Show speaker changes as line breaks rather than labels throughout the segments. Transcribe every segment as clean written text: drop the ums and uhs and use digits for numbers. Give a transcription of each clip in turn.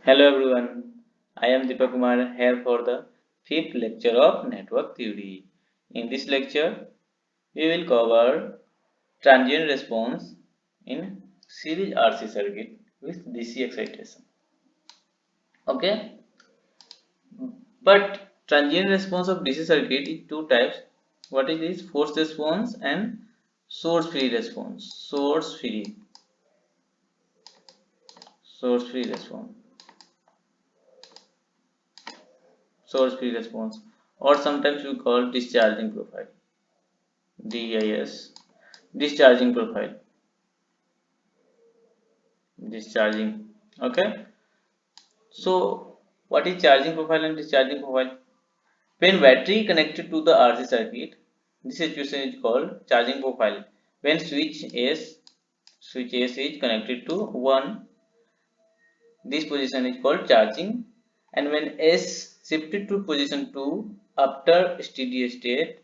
Hello everyone, I am Deepak Kumar here for the fifth lecture of network theory. In this lecture, we will cover transient response in series RC circuit with DC excitation. Okay, but transient response of DC circuit is two types. What is this? Force response and source free response. Source free response. Source free response, or sometimes we call discharging profile. DIS, discharging profile, discharging. Okay, so what is charging profile and discharging profile? When battery connected to the RC circuit, this situation is called charging profile. When switch S is connected to 1, this position is called charging, and when S shifted to position 2 after steady state,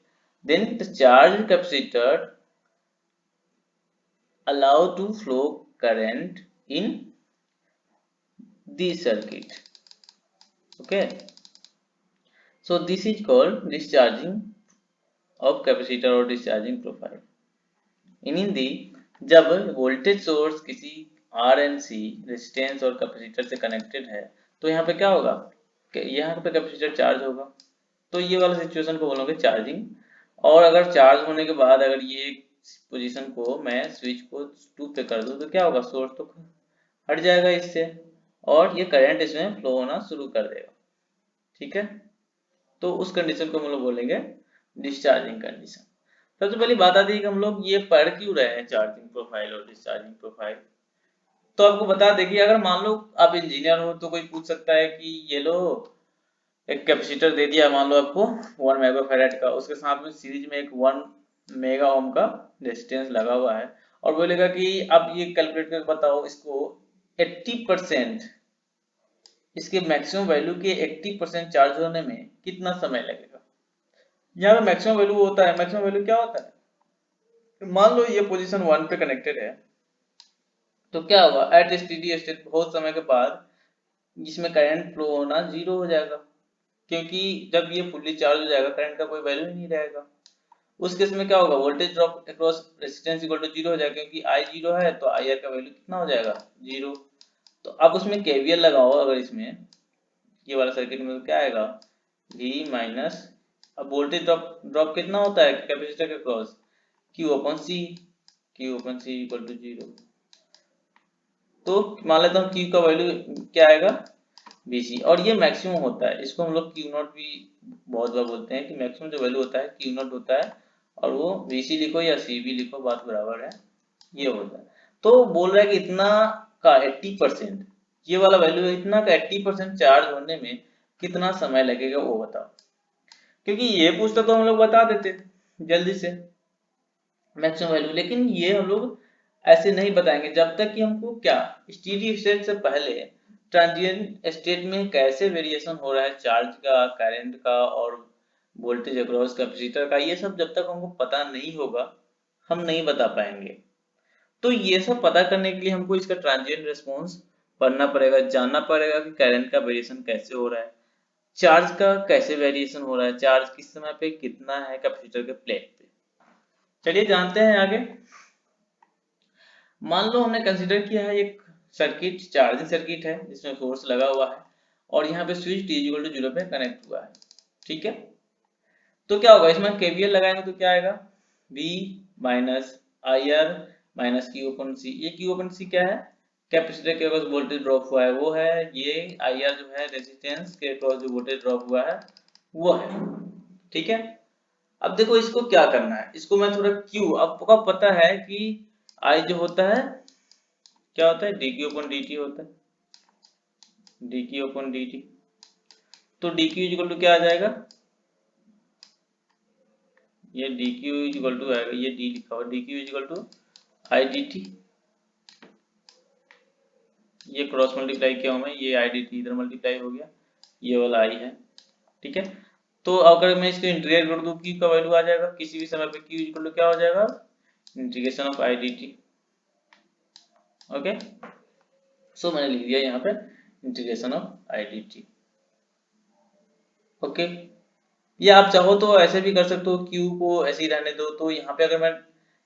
then the charged capacitor allow to flow current in the circuit. Okay, so this is called discharging of capacitor or discharging profile. In Hindi, जब voltage source किसी are N C resistance और capacitor से connected है तो यहाँ पे क्या होगा कि यहाँ पे कैपेसिटर चार्ज होगा, तो ये वाला सिचुएशन को बोलोगे चार्जिंग। और अगर चार्ज होने के बाद अगर ये पोजीशन को मैं स्विच को 2 पे कर दूं तो क्या होगा, सोर्स तो हट जाएगा इससे और ये करंट इसमें फ्लो होना शुरू कर देगा। ठीक है, तो उस कंडीशन को हम लोग बोलेंगे डिस्चार्जिंग कंडीशन। सबसे पहली बात आती है कि हम लोग ये पढ़ क्यों रहे हैं चार्जिंग प्रोफाइल और डिस्चार्जिंग प्रोफाइल। तो आपको बता दें कि अगर मान लो आप इंजीनियर हो तो कोई पूछ सकता है कि ये लो एक कैपेसिटर दे दिया, मान लो आपको 1 मेगा फैराड का, उसके साथ में सीरीज में एक 1 मेगा ओम का रेजिस्टेंस लगा हुआ है और बोलेगा कि आप ये कैलकुलेट करके बताओ इसको 80% इसके मैक्सिमम वैल्यू के 80% चार्ज होने में कितना समय लगेगा। यहाँ पे मैक्सिमम वैल्यू होता है, मैक्सिमम वैल्यू क्या होता है, मान लो ये पोजीशन 1 पे कनेक्टेड है तो क्या होगा, एट स्टेडी स्टेट बहुत समय के बाद इसमें करंट फ्लो होना जीरो हो जाएगा, क्योंकि जब ये फुल्ली चार्ज हो जाएगा करंट का कोई वैल्यू ही नहीं रहेगा। उस केस में क्या होगा, voltage drop across resistance equal to zero हो जाएगा, क्योंकि आई जीरो है तो आई आर का वैल्यू कितना हो जाएगा, जीरो। तो आप उसमें केवीएल लगाओ, अगर इसमें ये वाला सर्किट में तो क्या आएगा, V माइनस, अब वोल्टेज ड्रॉप ड्रॉप कितना होता है कैपेसिटर के cross, Q upon C, Q upon C equal to zero. तो मान लेता हूँ Q का वैल्यू क्या आएगा, Vc, और ये मैक्सिमम होता है, इसको हम लोग Q नॉट भी बहुत बार बोलते हैं कि मैक्सिमम जो वैल्यू होता है Q नॉट होता है, और वो Vc लिखो या Cv लिखो बात बराबर है, ये होता है। तो बोल रहा है कि इतना का 80%, ये वाला वैल्यू है, इतना का 80% चार्ज होने में कितना समय लगेगा वो बताओ। क्योंकि ये पूछता तो हम लोग बता देते जल्दी से मैक्सिमम वैल्यू, लेकिन ये हम लोग ऐसे नहीं बताएंगे जब तक कि हमको क्या स्टेडी स्टेट से पहले ट्रांजिएंट स्टेट में कैसे वेरिएशन हो रहा है चार्ज का, करंट का और वोल्टेज अक्रॉस कैपेसिटर का, ये सब जब तक हमको पता नहीं होगा हम नहीं बता पाएंगे। तो ये सब पता करने के लिए हमको इसका ट्रांजिएंट रिस्पांस पढ़ना पड़ेगा, जानना पड़ेगा कि करंट का वेरिएशन कैसे हो रहा है, चार्ज का कैसे वेरिएशन हो रहा है, चार्ज किस समय पे कितना है कैपेसिटर के प्लेट पे। चलिए जानते हैं आगे। मान लो हमने कंसीडर किया है एक सर्किट, चार्जिंग सर्किट है जिसमें सोर्स लगा हुआ है और यहाँ पे स्विच टी इक्वल टू 0 पे कनेक्ट हुआ है। ठीक है, तो क्या होगा, इसमें केवीएल लगाएंगे तो क्या आएगा, V minus I R minus Q upon C. ये Q ओपन सी क्या है, कैपेसिटर के अक्रॉस वोल्टेज ड्रॉप हुआ है वो है, ये आई आर जो है रेजिस्टेंस के अक्रॉस जो वोल्टेज ड्रॉप हुआ है वो है। ठीक है, अब देखो इसको क्या करना है, इसको मैं थोड़ा Q, आपको पता है कि I जो होता है क्या होता है, dq अपन dt होता है, dq अपन dt। तो dq इक्वल टू क्या आ जाएगा, ये dq इक्वल टू आएगा, ये d लिखा हुआ dq equal to i dt, ये क्रॉस मल्टीप्लाई किया हूं मैं, ये i dt इधर मल्टीप्लाई हो गया, ये वाला i है। ठीक है, तो अगर मैं इसको इंटीग्रेट कर दूं q का वैल्यू आ जाएगा किसी भी समय पे, q इक्वल टू क्या हो जाएगा, integration of i dt। Okay, so मैंने लिख दिया यहाँ पे integration of I D T. Okay, या आप चाहो तो ऐसे भी कर सकते हो, क्यू को ऐसे ही रहने दो। तो यहाँ पे अगर मैं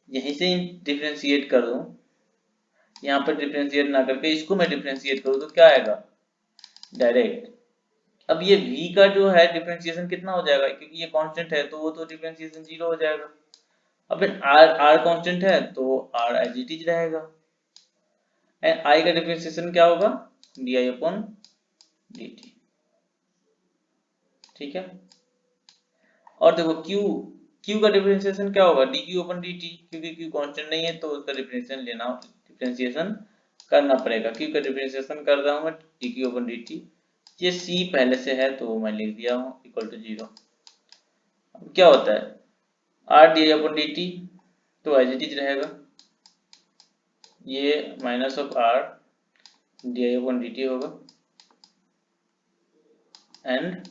यहीं से डिफ्रेंशिएट कर दूं, यहाँ पर डिफ्रेंशिएट ना करके इसको मैं डिफ्रेंशिएट करूँ तो क्या आएगा, डायरेक्ट। अब ये v का जो है डिफरेंशिएशन कितना हो जाएगा, क्योंकि ये कांस्टेंट है तो वो तो डिफरेंशिएशन 0 हो जाएगा। अब r कांस्टेंट है तो r एज इट इज रहेगा, एंड i का डिफरेंशिएशन क्या होगा, di अपॉन dt। ठीक है, और देखो q का डिफरेंशिएशन क्या होगा, dq अपॉन dt, क्योंकि q कांस्टेंट नहीं है तो उसका डिफरेंशिएशन करना पड़ेगा। q का डिफरेंशिएशन कर रहा हूं मैं dq अपॉन dt, ये c पहले से है तो मैं लिख दिया हूं इक्वल टू 0। अब क्या होता है, r D upon D T तो एज इट इज रहेगा, ये minus of r D upon D T होगा, एंड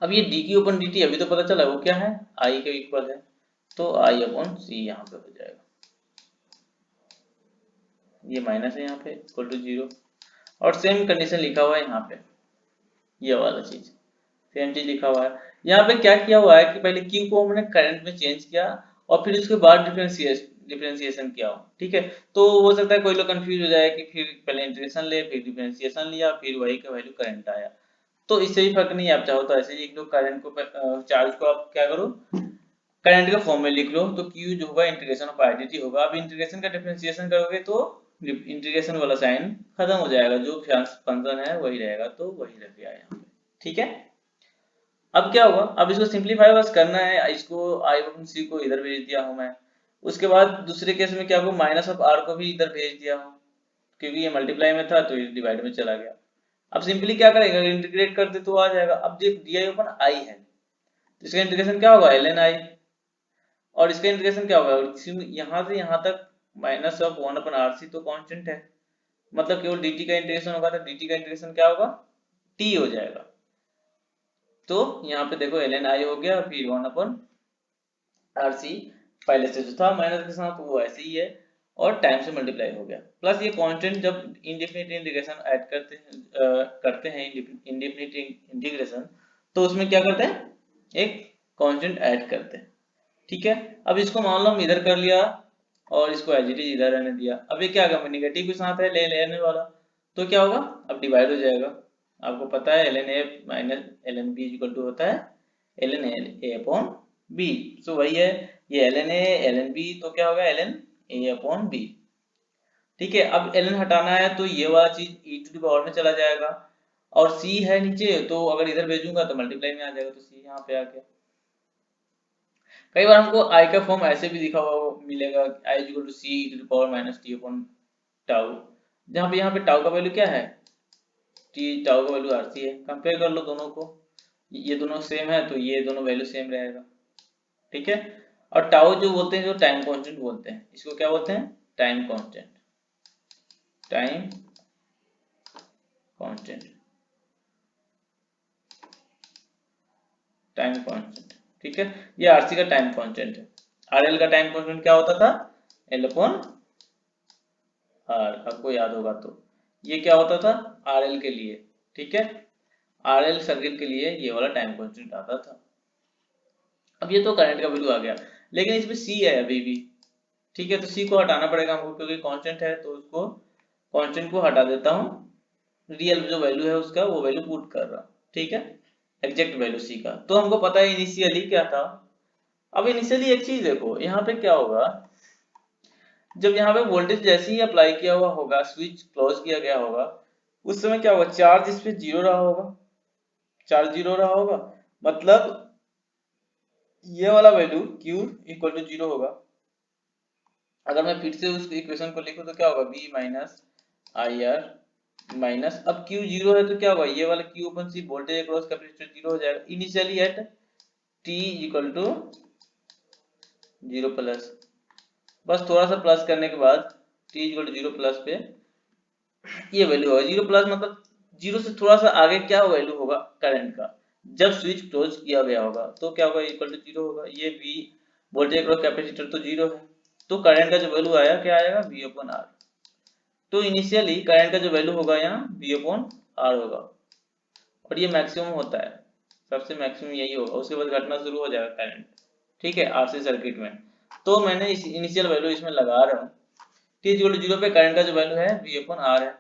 अब ये D Q upon D T अभी तो पता चला वो क्या है, i के इक्वल है, तो i अपॉन c यहाँ पे हो जाएगा, ये माइनस है यहाँ पे इक्वल टू 0। और सेम कंडीशन लिखा हुआ है यहाँ पे, ये वाला चीज सेम चीज लिखा हुआ है। यहाँ पे क्या किया हुआ है कि पहले q को हमने करंट में चेंज किया और फिर उसके बाद डिफरेंशिएशन किया हो। ठीक है, तो हो सकता है कोई लोग कंफ्यूज हो जाए कि फिर पहले इंटीग्रेशन ले फिर डिफरेंशिएशन लिया फिर वही का वैल्यू करंट आया, तो इससे भी फर्क नहीं है। आप चाहो तो ऐसे ही लिख लो, करंट को चार्ज को आप क्या करो करंट का फॉर्म में लिख लो, तो q जो होगा integration of I D T होगा। अब इंटीग्रेशन का डिफरेंशिएशन करोगे तो इंटीग्रेशन वाला साइन खत्म हो जाएगा, जो फंक्शन है वही रहेगा, तो वही रख दिया यहाँ पे। ठीक है, अब क्या होगा, अब इसको सिंपलीफाई बस करना है, इसको आई अपॉन सी को इधर भेज दिया हूं मैं, उसके बाद दूसरे केस में क्या होगा, माइनस ऑफ आर को भी इधर भेज दिया हूं, क्योंकि ये मल्टीप्लाई में था तो ये डिवाइड में चला गया। अब सिंपली क्या करेंगे, इंटीग्रेट करते तो आ जाएगा। अब जो डी आई अपॉन आई है तो इसका इंटीग्रेशन क्या होगा, एल एन आई, और इसका इंटीग्रेशन क्या होगा, यहाँ से यहाँ तक minus of 1 upon R C तो कांस्टेंट है, मतलब केवल dt का इंटीग्रेशन होगा, तो dt का इंटीग्रेशन क्या होगा, t हो जाएगा। तो यहाँ पे देखो ln i हो गया, फिर 1 अपन rc पहले से जो था माइनस के साथ वो ऐसे ही है, और टाइम से मल्टीप्लाई हो गया, प्लस ये कांस्टेंट जब इंडेफिनिट इंटीग्रेशन ऐड करते हैं इंडेफिनिट इंटीग्रेशन, तो उसमें क्या करते हैं, एक कांस्टेंट ऐड करते हैं। ठीक है, अब इसको मान लो हम इधर कर लिया और इसको एज इट इज इधर रहने दिया। अब ये क्या होगा, नेगेटिव के साथ है ले लेने वाला, तो क्या होगा, अब डिवाइड हो जाएगा। आपको पता है ln a minus ln b equal to होता है ln a upon b, so वही है ये ln a ln b, तो क्या होगा ln a अपॉन b। ठीक है, अब ln हटाना है तो ये वाला चीज e टू द पावर में चला जाएगा, और c है नीचे तो अगर इधर भेजूंगा तो मल्टीप्लाई में आ जाएगा, तो c यहाँ पे आ गया। कई बार हमको i का फॉर्म ऐसे भी दिखा हुआ मिलेगा, i equal to c to the power minus t upon tau, जहाँ पे यहाँ पे टाउ का वैल्यू क्या है, t टाउ का वैल्यू rc है। कंपेयर कर लो दोनों को, ये दोनों सेम है तो ये दोनों वैल्यू सेम रहेगा। ठीक है, और टाउ जो बोलते हैं, जो टाइम कांस्टेंट बोलते हैं, इसको क्या बोलते हैं, time constant, time constant, time constant. ठीक है, ये आरसी का टाइम कांस्टेंट है। आरएल का टाइम कांस्टेंट क्या होता था, एल अपॉन आर, आपको याद होगा तो ये क्या होता था आरएल के लिए। ठीक है, आरएल सर्किट के लिए ये वाला टाइम कांस्टेंट आता था। अब ये तो करंट का वैल्यू आ गया, लेकिन इसमें सी है अभी भी। ठीक है, तो सी को हटाना पड़ेगा हमको, क्योंकि कांस्टेंट है, तो उसको कांस्टेंट को हटा देता हूँ, रियल जो वैल्यू है उसका वो वैल्यू पुट कर रहा हूँ। ठीक है, एग्जैक्ट वैल्यू सी का, तो हमको पता है इनिशियली क्या था। अब इनिशियली एक चीज देखो, यहाँ पे क्या होगा, जब यहाँ पे वोल्टेज जैसे ही अप्लाई किया हुआ होगा, स्विच क्लोज किया गया होगा, उस समय क्या होगा, चार्ज इस पे जीरो रहा होगा, चार्ज जीरो रहा होगा, मतलब ये वाला value q equal to zero होगा। अगर मैं फिर से उस इक्वेशन को लिखूं तो क्या होगा, v minus I R minus, अब q जीरो है तो क्या होगा, ये वाला q upon C voltage across capacitor zero हो जाएगा initially at t equal to zero plus, बस थोड़ा सा प्लस करने के बाद t equal to zero plus पे ये वैल्यू होगा जीरो प्लस, मतलब जीरो से थोड़ा सा आगे क्या वैल्यू होगा करंट का, जब स्विच क्लोज किया गया होगा तो क्या होगा, इक्वल टू जीरो होगा। ये v वोल्टेज अक्रॉस कैपेसिटर तो जीरो है, तो करंट का जो वैल्यू आया क्या आएगा, v अपॉन आर। तो इनिशियली करंट का जो वैल्यू होगा यहाँ V अपॉन R होगा, और ये मैक्सिमम होता है, सबसे मैक्सिमम यही होगा, उसके बाद घटना शुरू हो जाएगा करंट, ठीक है, RC सर्किट में। तो मैंने इस इनिशियल वैल्यू इसमें लगा रहा हूँ, t इक्वल टू 0 पे करंट का जो वैल्यू है V अपॉन R है,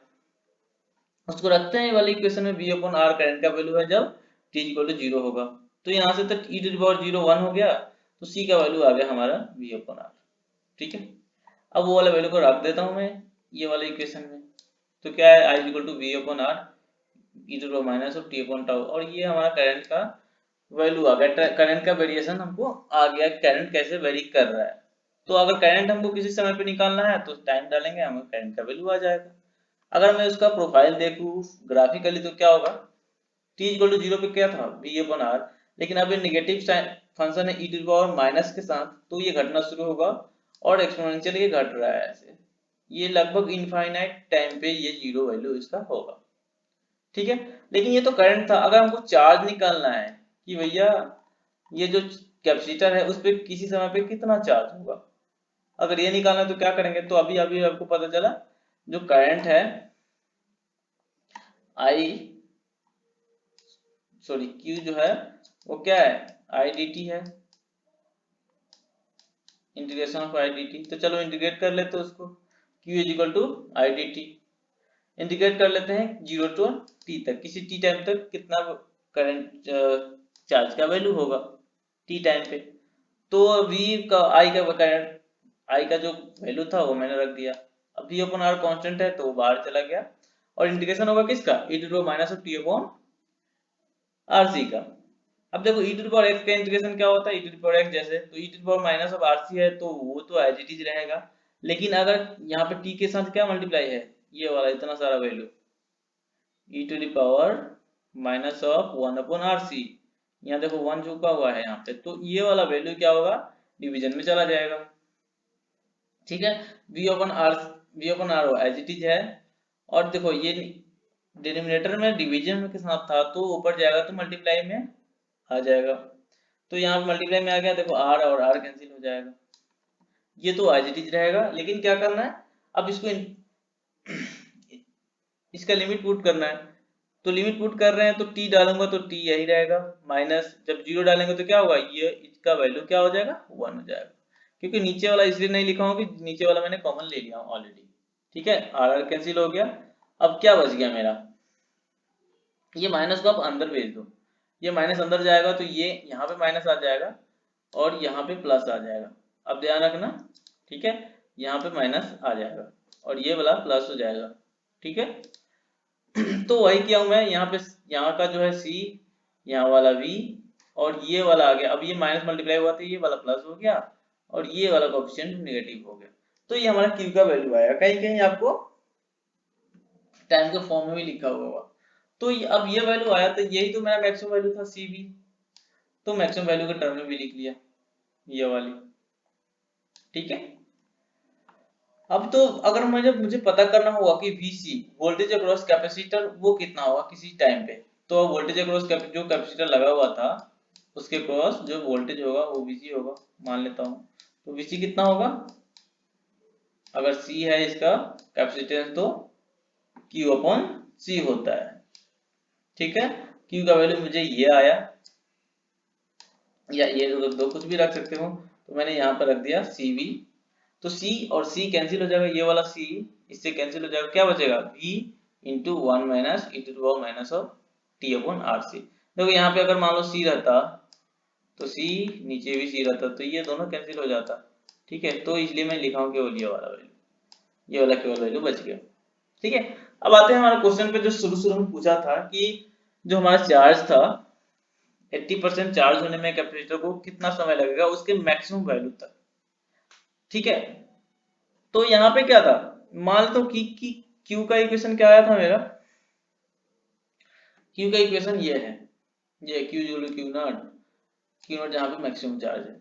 उसको रखते हैं ये वाली इक्वेशन में, V अपॉन R करंट का वैल्यू है जब t इक्वल टू 0 होगा। तो यहाँ से तक e टू द पावर 0 1 हो गया, तो c का वैल्यू आ गया हमारा V अपॉन R, ठीक है। अब वो वाला वैल्यू को रख देता हूँ मैं ये वाले इक्वेशन में, तो क्या है I equal to V upon R e to the minus of t upon tau, और ये हमारा करंट का वैल्यू आ गया, करंट का वेरिएशन हमको आ गया, करंट कैसे वेरी कर रहा है। तो अगर करंट हमको किसी समय पे निकालना है तो टाइम डालेंगे, हमें करंट का वैल्यू आ जाएगा। अगर मैं उसका प्रोफाइल देखूँ ग्राफिकली तो क्या होगा, t इक्वल टू 0 पे क्या था V अपॉन R, लेकिन अब ये नेगेटिव फंक्शन है e to the power minus के साथ, तो ये घटना शुरू होगा और एक्सपोनेंशियल ये घट रहा है ऐसे, ये लगभग इनफाइनाइट टाइम पे ये जीरो वैल्यू इसका होगा, ठीक है। लेकिन ये तो करंट था, अगर हमको चार्ज निकालना है कि भैया ये जो कैपेसिटर है उस पर किसी समय पे कितना चार्ज होगा, अगर ये निकालना है तो क्या करेंगे, तो अभी अभी आपको पता चला जो करंट है Q जो है वो क्या है I dt है, इंटीग्रेशन ऑफ I dt। तो चलो इंटीग्रेट कर लेते हैं उसको, Q is equal to I dt, integrate कर लेते हैं 0 टू t तक, किसी t टाइम तक कितना करंट चार्ज का वैल्यू होगा t टाइम पे। तो v का I का करंट I का जो वैल्यू था वो मैंने रख दिया, अब v अपॉन r कांस्टेंट है तो वो बाहर चला गया, और इंटीग्रेशन होगा किसका e to the minus of t upon rc का। अब देखो e to the power x का इंटीग्रेशन क्या होता है, e to the power x जैसे, तो e to the power minus of rc है तो वो तो एज इट इज रहेगा, लेकिन अगर यहाँ पे t के साथ क्या मल्टीप्लाई है, ये वाला इतना सारा वैल्यू e to the power minus of 1 upon rc, यहाँ देखो 1 छुपा हुआ है यहाँ पे, तो ये वाला वैल्यू क्या होगा डिवीजन में चला जाएगा, ठीक है। v upon r as it is है, और देखो ये डिनोमिनेटर में डिवीजन के साथ था तो ऊपर जाएगा तो मल्टीप्लाई में आ जाएगा, तो यहाँ पे मल्टीप्लाई में आ गया, देखो r और r कैंसिल हो जाएगा, ये तो एज इट इज रहेगा। लेकिन क्या करना है, अब इसको इसका लिमिट पुट करना है, तो लिमिट पुट कर रहे हैं तो t डालूंगा तो t यही रहेगा, माइनस जब 0 डालेंगे तो क्या होगा, ये इसका वैल्यू क्या हो जाएगा 1 हो जाएगा, क्योंकि नीचे वाला इसलिए नहीं लिखा हूँ कि नीचे वाला मैंने कॉमन ले लिया हूँ ऑलरेडी, ठीक है, r कैंसिल हो गया। अब क्या बच गया मेरा, ये माइनस को आप अंदर भेज दो, ये माइनस अंदर जाएगा तो ये यहाँ पे माइनस आ जाएगा और यहाँ पे प्लस आ जाएगा, अब ध्यान रखना, ठीक है, यहाँ पे माइनस आ जाएगा और ये वाला प्लस हो जाएगा, ठीक है। तो वही किया हूं मैं, यहाँ पे यहाँ का जो है c, यहाँ वाला v, और ये वाला आ गया, अब ये माइनस मल्टीप्लाई हुआ तो ये वाला प्लस हो गया और ये वाला कोएफिशिएंट नेगेटिव हो गया, तो ये हमारा q का वैल्यू आएगा, कहीं कहीं आपको टाइम के फॉर्म में भी लिखा हुआ होगा। तो अब ये वैल्यू आया तो यही तो मेरा मैक्सिमम वैल्यू था cv, तो मैक्सिमम वैल्यू के टर्म में भी लिख लिया ये वाली, ठीक है। अब तो अगर मुझे पता करना होगा कि Vc वोल्टेज अक्रॉस कैपेसिटर वो कितना होगा किसी टाइम पे, तो वोल्टेज अक्रॉस जो कैपेसिटर लगा हुआ था उसके क्रॉस जो वोल्टेज होगा वो Vc होगा, मान लेता हूँ, तो Vc कितना होगा, अगर C है इसका कैपेसिटेंस तो Q अपॉन C होता है, ठीक है। Q का वैल्यू मुझे ये आया, या ये दो कुछ भी रख सकते हो, तो मैंने यहाँ पर रख दिया CV, तो C और C कैंसिल हो जाएगा, ये वाला C इससे कैंसिल हो जाएगा, क्या बचेगा V into 1 minus E to the power minus of T upon R C. देखो यहाँ पे अगर मान लो C रहता तो C नीचे भी C रहता तो ये दोनों कैंसिल हो जाता, ठीक है, तो इसलिए मैं लिखा हूँ केवल ये वाला वैल्यू, ये वाला केवल वैल्यू बच गया, ठीक है। अब आते हैं हमारे क्वेश्चन पे, जो शुरू में पूछा था कि जो हमारा चार्ज था 80% चार्ज होने में कैपेसिटर को कितना समय लगेगा उसके मैक्सिमम वैल्यू तक, ठीक है। तो यहाँ पे क्या था, मान लो कि क्यू का इक्वेशन क्या आया था मेरा, क्यू का इक्वेशन ये है, ये क्यू इक्वल क्यू नॉट जहाँ पे मैक्सिमम चार्ज है,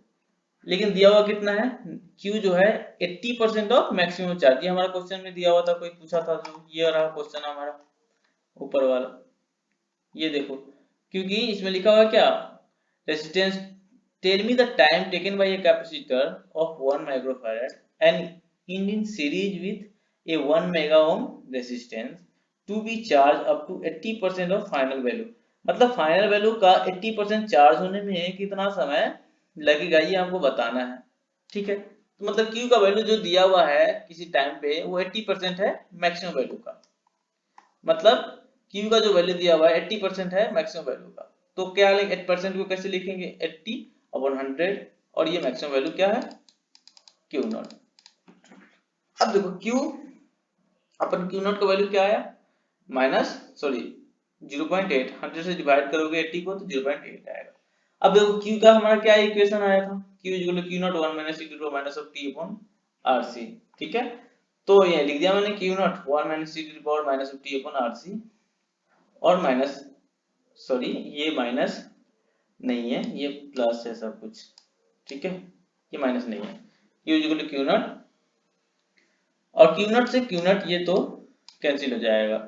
लेकिन दिया हुआ कितना है, क्यू जो है 80% ऑफ मैक्सिमम चार्ज, ये हमारा क्वेश्चन में दिया हुआ था, कोई पूछा था, जो ये रहा क्वेश्चन हमारा ऊपर वाला, ये देखो, क्योंकि इसमें लिखा हुआ क्या, resistance, tell me the time taken by a capacitor of 1 microfarad and in series with a 1 mega ohm resistance to be charged up to 80% of final value। मतलब फाइनल वैल्यू का 80% चार्ज होने में कितना समय लगेगा ये हमको बताना है। ठीक है, तो मतलब Q का वैल्यू जो दिया हुआ है किसी टाइम पे वो 80% है मैक्सिमम वैल्यू का। मतलब Q का जो वैल्यू दिया हुआ है 80% है मैक्सिमम वैल्यू का। तो क्या 8% को कैसे लिखेंगे, 80 अपॉन 100, और ये मैक्सिमम वैल्यू क्या है, Q0। अब देखो Q अपन Q0 का वैल्यू क्या आया, माइनस सॉरी 0.8, 100 से डिवाइड करोगे 80 को तो 0.8 आएगा। अब देखो Q का हमारा क्या इक्वेशन आया था, Q equal to Q0 1 minus e to the minus of t upon RC। ठीक है, तो ये लिख दिया मैंने Q0 1 minus e to the power minus of t upon RC, और माइनस सॉरी ये माइनस नहीं है, ये प्लस है सब कुछ। ठीक है, ये माइनस नहीं है, Q इक्वल टू Q0, और Q0 से Q0 ये तो कैंसिल हो जाएगा।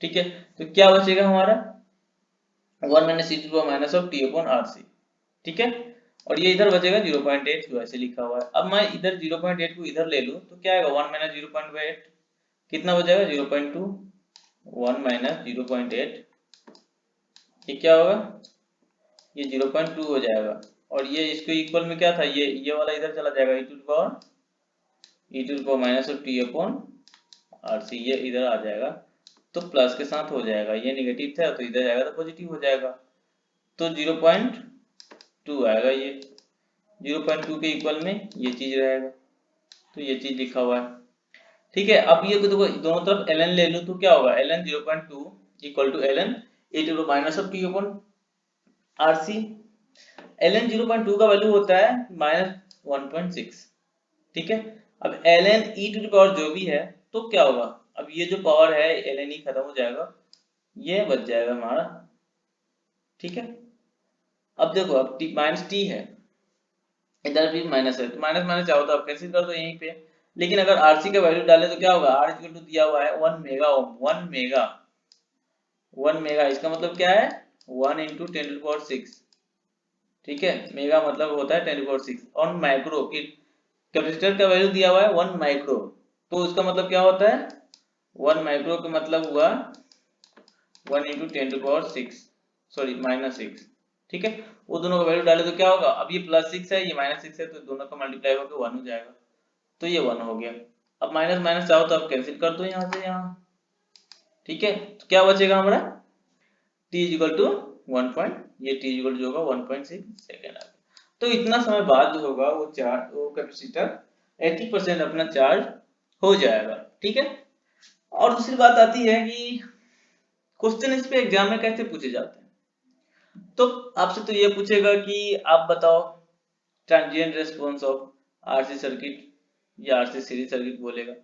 ठीक है, तो क्या बचेगा हमारा 1 minus e to the minus of t upon RC। ठीक है, और ये इधर बचेगा 0.8 जो ऐसे लिखा हुआ है। अब मैं इधर 0.8 को इधर ले लूं तो क्या आएगा 1 माइनस 0.8 कितना हो जाएगा 0.2, 1 माइनस 0.8 ये क्या होगा, ये 0.2 हो जाएगा, और ये इसको इक्वल में क्या था, ये वाला इधर चला जाएगा e to the power minus of t upon RC, ये इधर आ जाएगा तो प्लस के साथ हो जाएगा, ये नेगेटिव था तो इधर जाएगा तो पॉजिटिव हो जाएगा, तो 0.2 आएगा, ये 0.2 के इक्वल में ये चीज रहेगा, तो ये चीज लिखा हुआ है। ठीक है, अब ये देखो दोनों तरफ ln ले लूं तो क्या होगा, ln 0.2 equal to ln e to the minus of t upon RC। ln 0.2 का वैल्यू होता है माइनस 1.6। ठीक है, अब ln e to the power जो भी है तो क्या होगा, अब ये जो पावर है ln e खत्म हो जाएगा, ये बच जाएगा हमारा। ठीक है, अब देखो अब t माइनस t है, इधर भी माइनस है, तो माइनस माइनस चाहो तो आप कैंसिल कर दो यहीं पे। लेकिन अगर RC का वैल्यू डाले तो क्या होगा, R इक्वल टू दिया हुआ है 1 मेगा ओम, 1 मेगा इसका मतलब क्या है 1 इंटू 10 टू पावर 6। ठीक है, मेगा मतलब होता है 10 टू पावर 6, और माइक्रो की कैपेसिटर का वैल्यू दिया हुआ है 1 माइक्रो, तो इसका मतलब क्या होता है 1 माइक्रो का मतलब हुआ 1 into 10 to power 6 sorry minus 6। ठीक है, वो दोनों का वैल्यू डाले तो क्या होगा, अब ये प्लस 6 है ये माइनस 6 है तो दोनों का मल्टीप्लाई होकर 1 हो जाएगा, तो ये 1 हो गया। अब माइनस माइनस चाहो तो आप कैंसिल कर दो यहाँ से यहाँ। ठीक है, तो क्या बचेगा हमारा t इक्वल टू 1 पॉइंट, ये t इक्वल टू होगा 1.6 सेकेंड आ गया। तो इतना समय बाद जो होगा वो चार्ज वो कैपेसिटर 80% अपना चार्ज हो जाएगा। ठीक है, और दूसरी बात आती है कि क्वेश्चन इस पे एग्जाम में कैसे पूछे जाते हैं, तो आपसे तो ये पूछेगा कि आप बताओ transient response of RC circuit, या आरसी सीरीज सर्किट बोलेगा।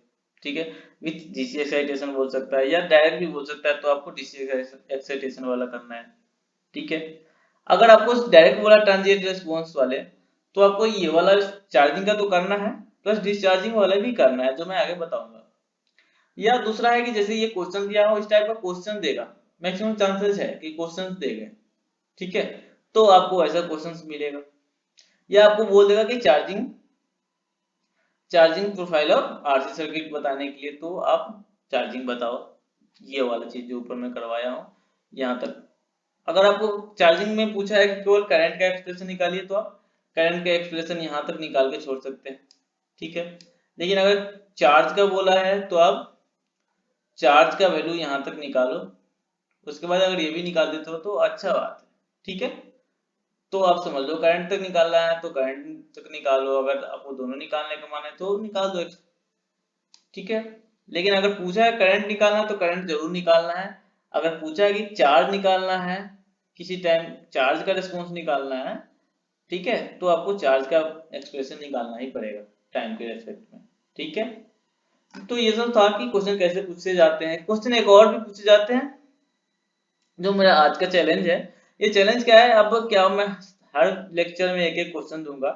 ठीक है, विथ डीसी एक्साइटेशन बोल सकता है या डायरेक्ट भी बोल सकता है, तो आपको डीसी एक्साइटेशन वाला करना है। ठीक है, अगर आपको डायरेक्ट बोला ट्रांजिएंट रेस्पॉन्स वाले तो आपको ये वाला चार्जिंग का तो करना है प्लस डिस्चार्जिंग वाला भी करना है जो मैं आगे बताऊंगा। या दूसरा है कि जैसे ये क्वेश्चन दिया हो इस टाइप का क्वेश्चन देगा, मैक्सिमम चांसेस है कि क्वेश्चन देंगे। ठीक है, तो आपको ऐसा क्वेश्चन मिलेगा, या आपको बोल देगा कि charging profile of RC circuit बताने के लिए तो आप चार्जिंग बताओ, ये वाला चीज जो ऊपर मैं करवाया हूँ यहाँ तक। अगर आपको चार्जिंग में पूछा है कि केवल करंट का एक्सप्रेशन निकालिए तो आप करंट का एक्सप्रेशन यहाँ तक निकाल के छोड़ सकते हैं। ठीक है, लेकिन अगर चार्ज का बोला है तो आप चार्ज का वैल्यू यहाँ तक निकालो, उसके बाद अगर ये भी निकाल देते हो तो अच्छा बात है। ठीक है, तो आप समझ लो करंट तक निकालना है तो करंट तक निकालो, अगर आपको दोनों निकालने का मन है तो निकाल दो। ठीक है, लेकिन अगर पूछा है करंट निकालना है तो करंट जरूर निकालना है। अगर पूछा है कि चार्ज निकालना है, किसी टाइम चार्ज का रिस्पॉन्स निकालना है, ठीक है, तो आपको चार्ज का एक्सप्रेशन निकालना ही पड़ेगा टाइम के रेस्पेक्ट में। ठीक है, तो ये सब था कि क्वेश्चन कैसे पूछे जाते हैं। क्वेश्चन एक और भी पूछे जाते हैं जो मेरा आज का चैलेंज है। ये चैलेंज क्या है, अब क्या मैं हर लेक्चर में एक एक क्वेश्चन दूंगा,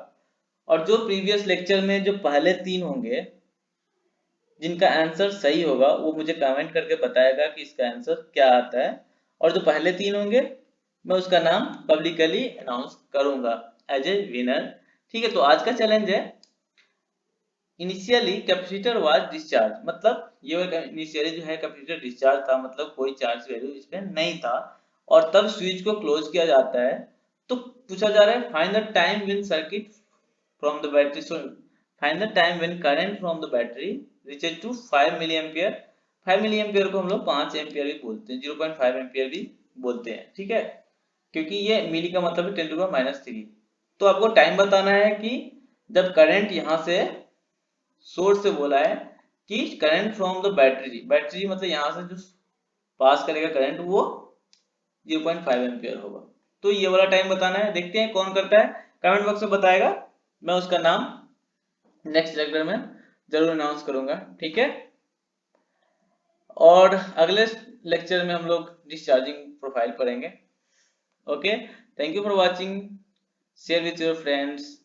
और जो प्रीवियस लेक्चर में जो पहले 3 होंगे जिनका आंसर सही होगा वो मुझे कमेंट करके बताएगा कि इसका आंसर क्या आता है, और जो पहले 3 होंगे मैं उसका नाम पब्लिकली अनाउंस करूंगा एज ए विनर। ठीक है, तो आज का चैलेंज है इनिशियली कैपेसिटर वाज डिस्चार्ज, मतलब ये इनिशियली जो है कैपेसिटर डिस्चार्ज था, मतलब कोई चार्ज वैल्यू इसमें नहीं था, और तब स्विच को क्लोज किया जाता है। तो पूछा जा रहा है find the time when circuit from the battery, so find the time when current from the battery reaches to 5 milliampere. 5 milliampere को हम लोग 5 एम्पियर भी बोलते हैं, 0.5 एम्पियर भी बोलते हैं, ठीक है, क्योंकि ये मिली का मतलब है 10⁻³ तो आपको टाइम बताना है कि जब करंट यहां से सोर्स से बोला है कि current from the battery, battery मतलब यहां से जो पास करेगा करंट वो 0.5 एम्पियर होगा। तो ये वाला टाइम बताना है, देखते हैं कौन करता है, कमेंट बॉक्स में बताएगा, मैं उसका नाम नेक्स्ट लेक्चर में जरूर अनाउंस करूंगा, ठीक है। और अगले लेक्चर में हम लोग डिस्चार्जिंग प्रोफाइल पढ़ेंगे। Okay, thank you for watching, share with your friends.